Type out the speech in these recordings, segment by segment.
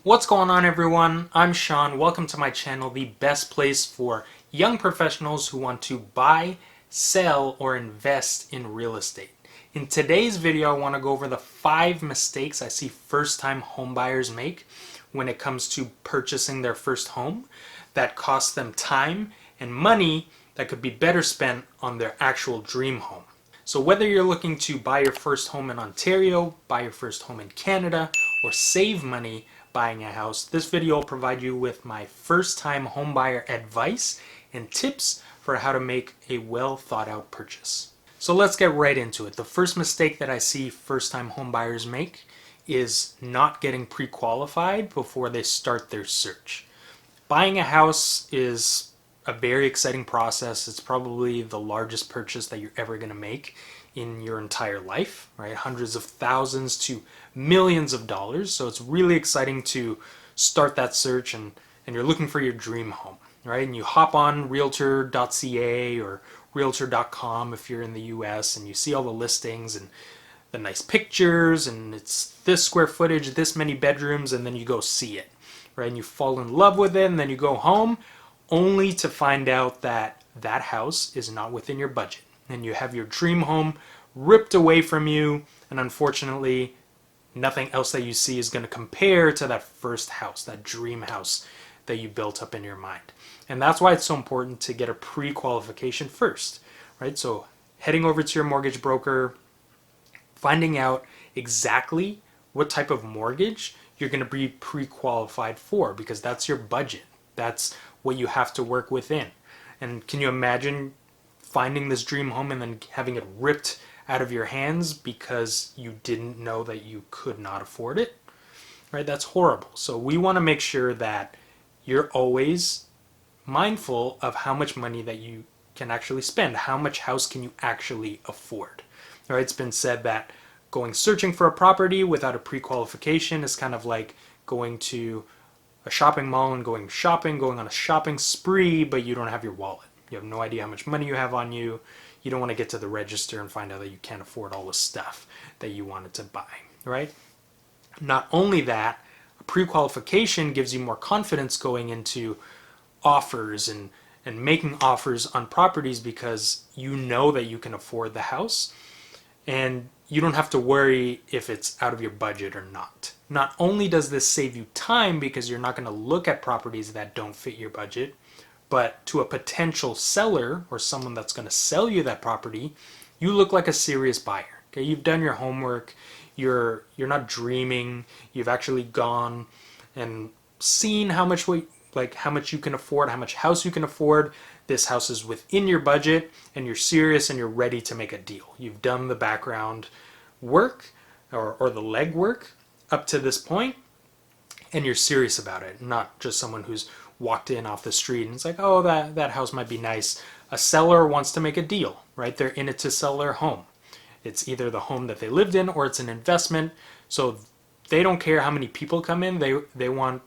What's going on, everyone? I'm Sean. Welcome to my channel, the best place for young professionals who want to buy, sell, or invest in real estate. In today's video, I want to go over the 5 mistakes I see first-time homebuyers make when it comes to purchasing their first home that cost them time and money that could be better spent on their actual dream home. So whether you're looking to buy your first home in Ontario, buy your first home in Canada, or save money buying a house, this video will provide you with my first-time homebuyer advice and tips for how to make a well thought out purchase. So let's get right into it. The first mistake that I see first-time homebuyers make is not getting pre-qualified before they start their search. Buying a house is a very exciting process. It's probably the largest purchase that you're ever going to make in your entire life, right? Hundreds of thousands to millions of dollars. So it's really exciting to start that search and you're looking for your dream home, right? And you hop on realtor.ca or realtor.com if you're in the US, and you see all the listings and the nice pictures, and it's this square footage, this many bedrooms, and then you go see it, right? And you fall in love with it, and then you go home only to find out that that house is not within your budget, and you have your dream home ripped away from you, and unfortunately nothing else that you see is going to compare to that first house, that dream house that you built up in your mind. And that's why it's so important to get a pre-qualification first, right? So heading over to your mortgage broker, finding out exactly what type of mortgage you're going to be pre-qualified for, because that's your budget. That's what you have to work within. And can you imagine finding this dream home and then having it ripped out of your hands because you didn't know that you could not afford it? Right? That's horrible. So we want to make sure that you're always mindful of how much money that you can actually spend. How much house can you actually afford? All right, it's been said that going searching for a property without a pre-qualification is kind of like going to a shopping mall and going shopping, going on a shopping spree, but you don't have your wallet. You have no idea how much money you have on you. You don't want to get to the register and find out that you can't afford all the stuff that you wanted to buy, right? Not only that, a pre-qualification gives you more confidence going into offers and making offers on properties, because you know that you can afford the house and you don't have to worry if it's out of your budget or not. Not only does this save you time because you're not going to look at properties that don't fit your budget, but to a potential seller or someone that's going to sell you that property, you look like a serious buyer. Okay, you've done your homework. You're not dreaming. You've actually gone and seen how much you can afford, how much house you can afford. This house is within your budget, and you're serious and you're ready to make a deal. You've done the background work or the leg work up to this point, and you're serious about it, not just someone who's walked in off the street and it's like, oh, that house might be nice. A seller wants to make a deal, right? They're in it to sell their home. It's either the home that they lived in or it's an investment. So they don't care how many people come in. They want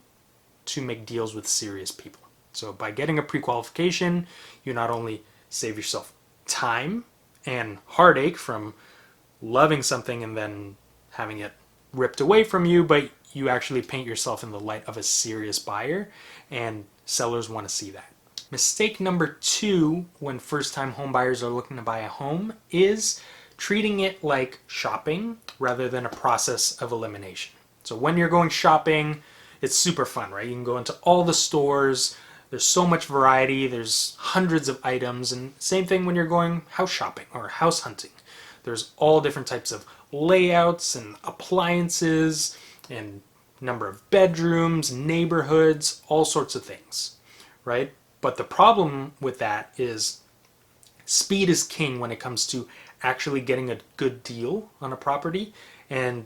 to make deals with serious people. So by getting a pre-qualification, you not only save yourself time and heartache from loving something and then having it ripped away from you, but you actually paint yourself in the light of a serious buyer, and sellers want to see that. Mistake number 2 when first-time home buyers are looking to buy a home is treating it like shopping rather than a process of elimination. So when you're going shopping, it's super fun, right? You can go into all the stores. There's so much variety. There's hundreds of items. And same thing when you're going house shopping or house hunting. There's all different types of layouts and appliances and number of bedrooms, neighborhoods, all sorts of things, right? But the problem with that is speed is king when it comes to actually getting a good deal on a property and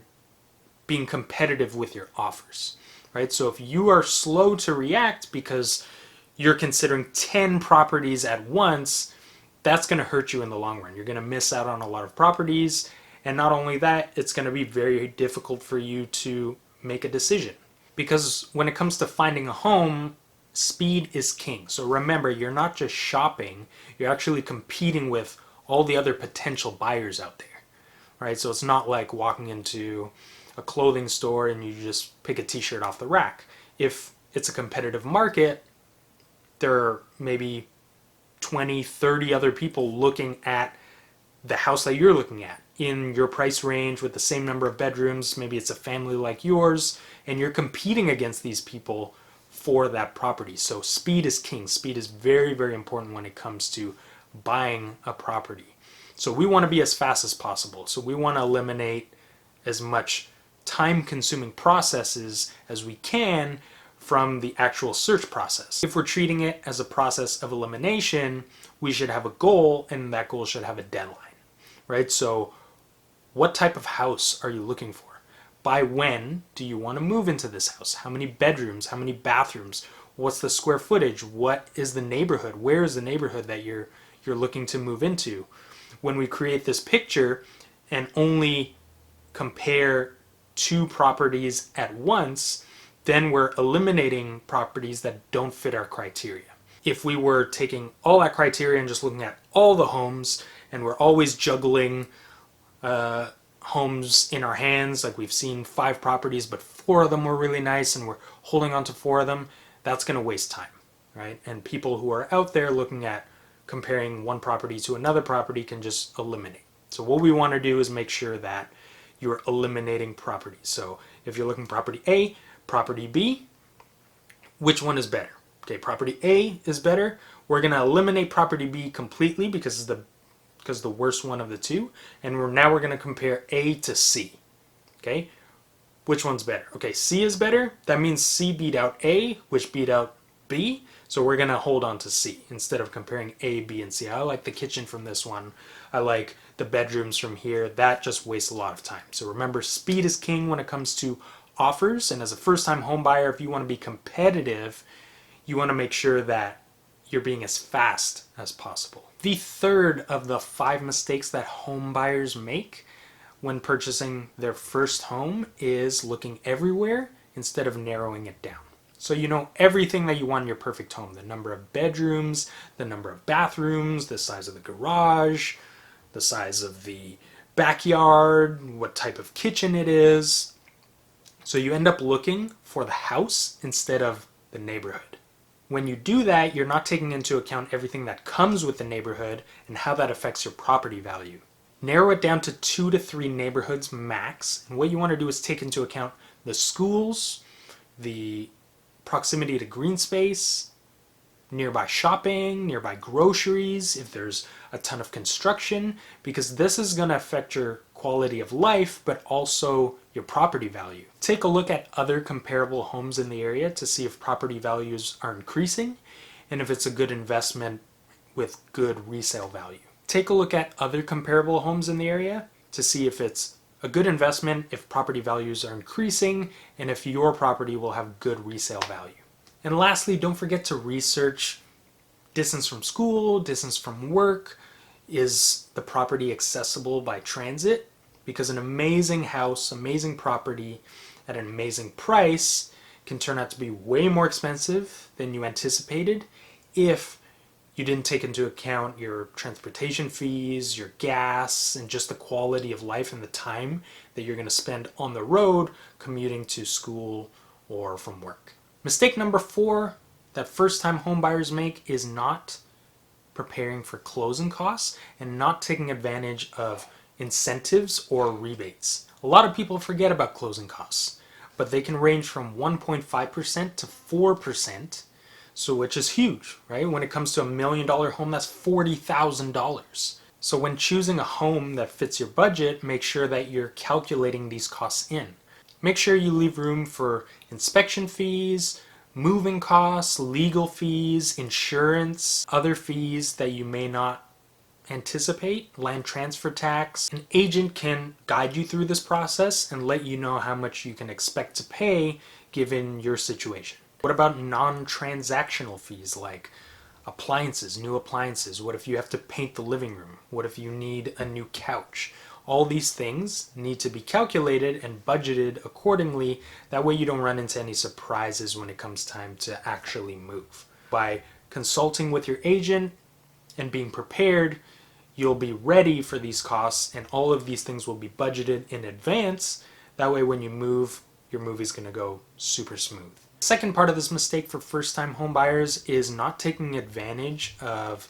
being competitive with your offers, right? So if you are slow to react because you're considering 10 properties at once, that's going to hurt you in the long run. You're going to miss out on a lot of properties. And not only that, it's going to be very difficult for you to make a decision. Because when it comes to finding a home, speed is king. So remember, you're not just shopping, you're actually competing with all the other potential buyers out there, right? So it's not like walking into a clothing store and you just pick a t-shirt off the rack. If it's a competitive market, there are maybe 20, 30 other people looking at the house that you're looking at in your price range with the same number of bedrooms. Maybe it's a family like yours, and you're competing against these people for that property. So speed is king. Speed is very, very important when it comes to buying a property. So we want to be as fast as possible. So we want to eliminate as much time-consuming processes as we can from the actual search process. If we're treating it as a process of elimination, we should have a goal, and that goal should have a deadline, right? So what type of house are you looking for? By when do you want to move into this house? How many bedrooms? How many bathrooms? What's the square footage? What is the neighborhood? Where is the neighborhood that you're looking to move into? When we create this picture and only compare two properties at once, then we're eliminating properties that don't fit our criteria. If we were taking all that criteria and just looking at all the homes, and we're always juggling homes in our hands, like we've seen 5 properties, but 4 of them were really nice, and we're holding on to 4 of them, that's going to waste time, right? And people who are out there looking at comparing one property to another property can just eliminate. So what we want to do is make sure that you're eliminating properties. So if you're looking property A, property B, which one is better? Okay, property A is better. We're going to eliminate property B completely because it's the worst one of the two, and now we're going to compare A to C. Okay, which one's better? Okay, C is better. That means C beat out A, which beat out B. So we're going to hold on to C instead of comparing A, B, and C. I like the kitchen from this one. I like the bedrooms from here. That just wastes a lot of time. So remember, speed is king when it comes to offers, and as a first-time home buyer, if you want to be competitive, you want to make sure that you're being as fast as possible. The third of the 5 mistakes that home buyers make when purchasing their first home is looking everywhere instead of narrowing it down. So you know everything that you want in your perfect home: the number of bedrooms, the number of bathrooms, the size of the garage, the size of the backyard, what type of kitchen it is. So you end up looking for the house instead of the neighborhood. When you do that, you're not taking into account everything that comes with the neighborhood and how that affects your property value. Narrow it down to 2 to 3 neighborhoods max, and what you want to do is take into account the schools, the proximity to green space, nearby shopping, nearby groceries, if there's a ton of construction, because this is going to affect your quality of life, but also your property value. Take a look at other comparable homes in the area to see if property values are increasing and if it's a good investment with good resale value. Take a look at other comparable homes in the area to see if it's a good investment, if property values are increasing, and if your property will have good resale value. And lastly, don't forget to research distance from school, distance from work. Is the property accessible by transit? Because an amazing house, amazing property at an amazing price can turn out to be way more expensive than you anticipated if you didn't take into account your transportation fees, your gas, and just the quality of life and the time that you're going to spend on the road commuting to school or from work. Mistake number 4 that first-time home buyers make is not preparing for closing costs and not taking advantage of incentives or rebates. A lot of people forget about closing costs, but they can range from 1.5% to 4%, so which is huge, right? When it comes to $1 million home, that's $40,000. So when choosing a home that fits your budget, make sure that you're calculating these costs in. Make sure you leave room for inspection fees, moving costs, legal fees, insurance, other fees that you may not anticipate, land transfer tax. An agent can guide you through this process and let you know how much you can expect to pay given your situation. What about non-transactional fees like appliances, new appliances? What if you have to paint the living room? What if you need a new couch? All these things need to be calculated and budgeted accordingly. That way you don't run into any surprises when it comes time to actually move. By consulting with your agent and being prepared, you'll be ready for these costs, and all of these things will be budgeted in advance. That way when you move, your move is going to go super smooth. Second part of this mistake for first-time home buyers is not taking advantage of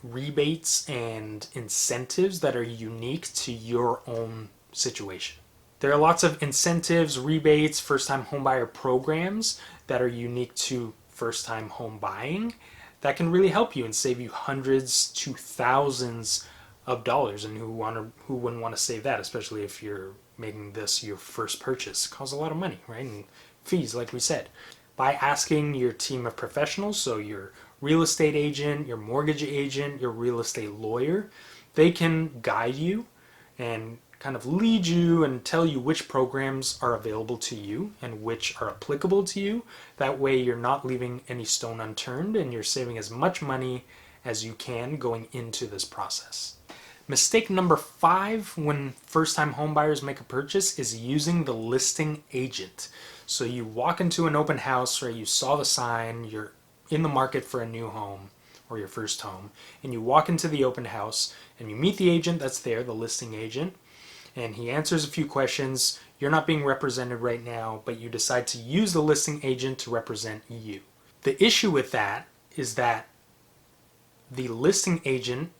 rebates and incentives that are unique to your own situation. There are lots of incentives, rebates, first-time homebuyer programs that are unique to first-time home buying that can really help you and save you hundreds to thousands of dollars. And who wouldn't want to save that, especially if you're making this your first purchase? It costs a lot of money, right? And fees, like we said. By asking your team of professionals, so your real estate agent, your mortgage agent, your real estate lawyer, they can guide you and kind of lead you and tell you which programs are available to you and which are applicable to you. That way you're not leaving any stone unturned and you're saving as much money as you can going into this process. Mistake number 5 when first-time homebuyers make a purchase is using the listing agent. So you walk into an open house, right? You saw the sign, you're in the market for a new home or your first home, and you walk into the open house and you meet the agent that's there, the listing agent, and he answers a few questions. You're not being represented right now, but you decide to use the listing agent to represent you. The issue with that is that the listing agent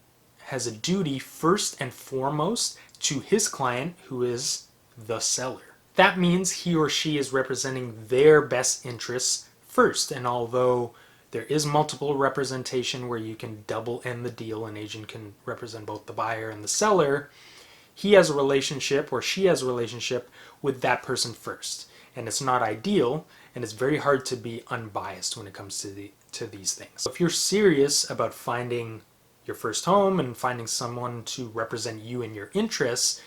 has a duty first and foremost to his client, who is the seller. That means he or she is representing their best interests first. And although there is multiple representation where you can double end the deal, an agent can represent both the buyer and the seller, he has a relationship or she has a relationship with that person first. And it's not ideal, and it's very hard to be unbiased when it comes to these things. So if you're serious about finding your first home and finding someone to represent you and your interests,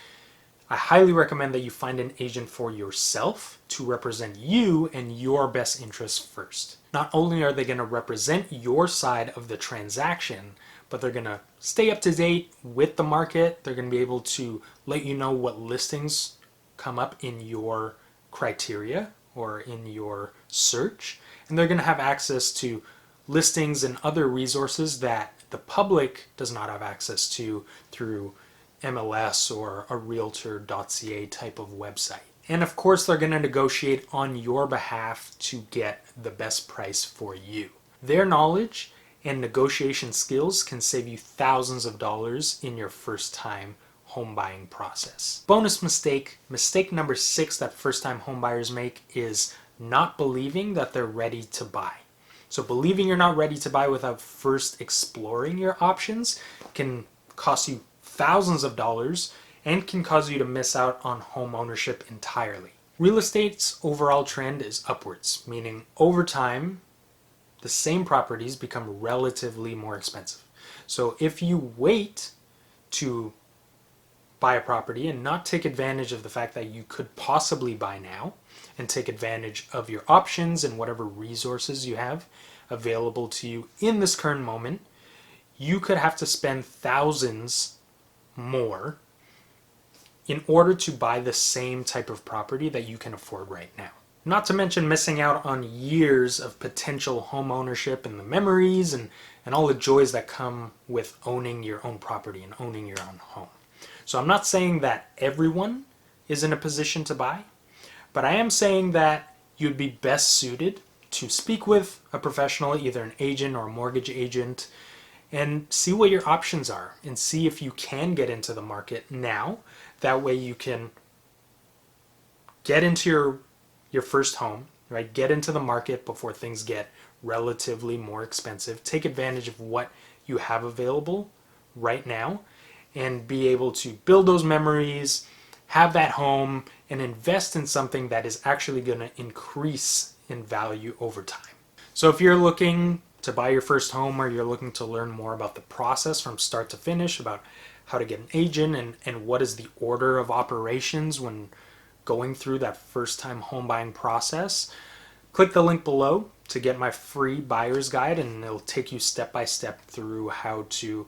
I highly recommend that you find an agent for yourself to represent you and your best interests first. Not only are they going to represent your side of the transaction, but they're going to stay up to date with the market. They're going to be able to let you know what listings come up in your criteria or in your search. And they're going to have access to listings and other resources that the public does not have access to through MLS or a realtor.ca type of website. And of course, they're going to negotiate on your behalf to get the best price for you. Their knowledge and negotiation skills can save you thousands of dollars in your first time home buying process. Bonus mistake number 6 that first time home buyers make is not believing that they're ready to buy. So believing you're not ready to buy without first exploring your options can cost you thousands of dollars and can cause you to miss out on home ownership entirely. Real estate's overall trend is upwards, meaning over time, the same properties become relatively more expensive. So if you wait to buy a property and not take advantage of the fact that you could possibly buy now and take advantage of your options and whatever resources you have available to you in this current moment, you could have to spend thousands more in order to buy the same type of property that you can afford right now. Not to mention missing out on years of potential home ownership and the memories and all the joys that come with owning your own property and owning your own home. So I'm not saying that everyone is in a position to buy, but I am saying that you'd be best suited to speak with a professional, either an agent or a mortgage agent, and see what your options are and see if you can get into the market now. That way you can get into your first home, right? Get into the market before things get relatively more expensive. Take advantage of what you have available right now and be able to build those memories, have that home, and invest in something that is actually going to increase in value over time. So if you're looking to buy your first home or you're looking to learn more about the process from start to finish, about how to get an agent and what is the order of operations when going through that first time home buying process, click the link below to get my free buyer's guide, and it'll take you step by step through how to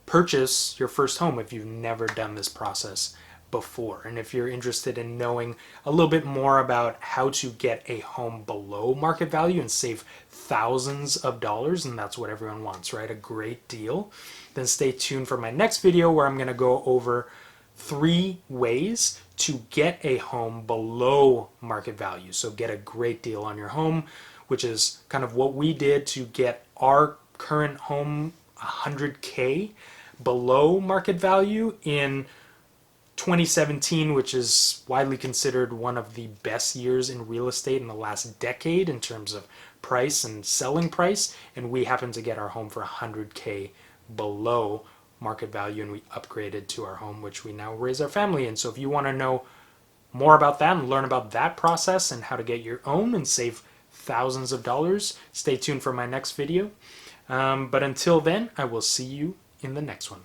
purchase your first home if you've never done this process before. And if you're interested in knowing a little bit more about how to get a home below market value and save thousands of dollars, and that's what everyone wants, right? A great deal. Then stay tuned for my next video where I'm going to go over 3 ways to get a home below market value. So get a great deal on your home, which is kind of what we did to get our current home 100K below market value in 2017, which is widely considered one of the best years in real estate in the last decade in terms of price and selling price. And we happened to get our home for 100K below market value, and we upgraded to our home, which we now raise our family in. So if you want to know more about that and learn about that process and how to get your own and save thousands of dollars, stay tuned for my next video. But until then, I will see you in the next one.